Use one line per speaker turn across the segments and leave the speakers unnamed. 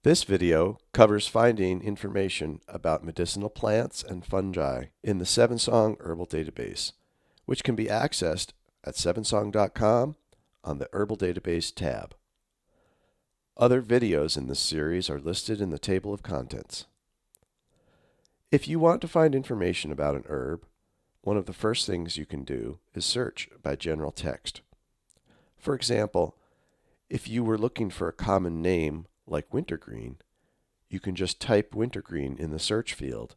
This video covers finding information about medicinal plants and fungi in the 7-Song Herbal Database, which can be accessed at 7song.com on the Herbal Database tab. Other videos in this series are listed in the table of contents. If you want to find information about an herb, one of the first things you can do is search by general text. For example, if you were looking for a common name like wintergreen, you can just type wintergreen in the search field,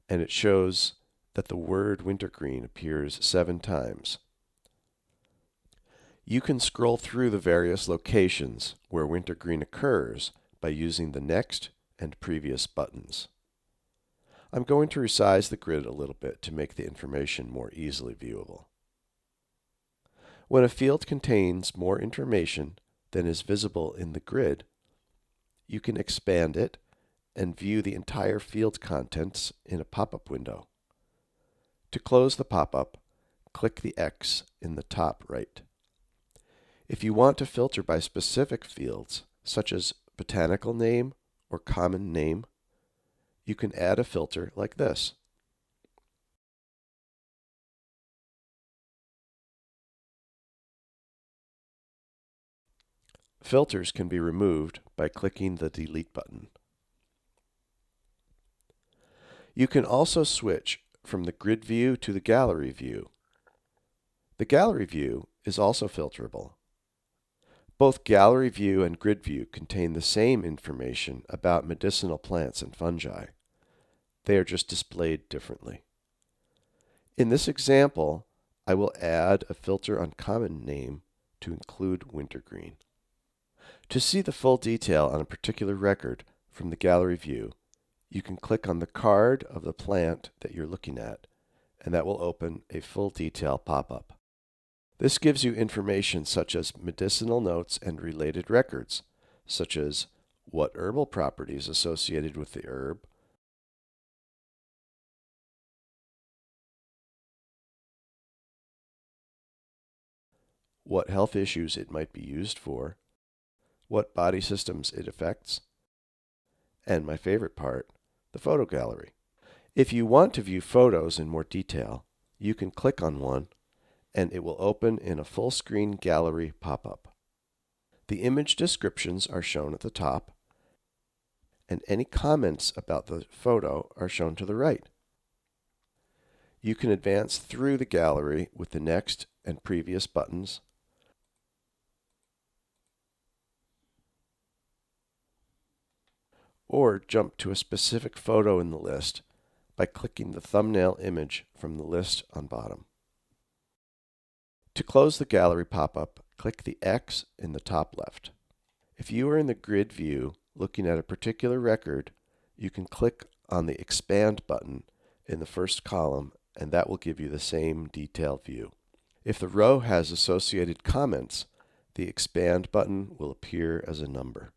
and it shows that the word wintergreen appears 7 times. You can scroll through the various locations where wintergreen occurs by using the next and previous buttons. I'm going to resize the grid a little bit to make the information more easily viewable. When a field contains more information than is visible in the grid, you can expand it and view the entire field contents in a pop-up window. To close the pop-up, click the X in the top right. If you want to filter by specific fields, such as botanical name or common name, you can add a filter like this. Filters can be removed by clicking the Delete button. You can also switch from the grid view to the gallery view. The gallery view is also filterable. Both gallery view and grid view contain the same information about medicinal plants and fungi. They are just displayed differently. In this example, I will add a filter on common name to include wintergreen. To see the full detail on a particular record from the gallery view, you can click on the card of the plant that you're looking at, and that will open a full detail pop-up. This gives you information such as medicinal notes and related records, such as what herbal properties associated with the herb, what health issues it might be used for, what body systems it affects, and my favorite part, the photo gallery. If you want to view photos in more detail, you can click on one and it will open in a full screen gallery pop-up. The image descriptions are shown at the top, and any comments about the photo are shown to the right. You can advance through the gallery with the next and previous buttons, or jump to a specific photo in the list by clicking the thumbnail image from the list on bottom. To close the gallery pop-up, click the X in the top left. If you are in the grid view looking at a particular record, you can click on the Expand button in the first column, and that will give you the same detailed view. If the row has associated comments, the Expand button will appear as a number.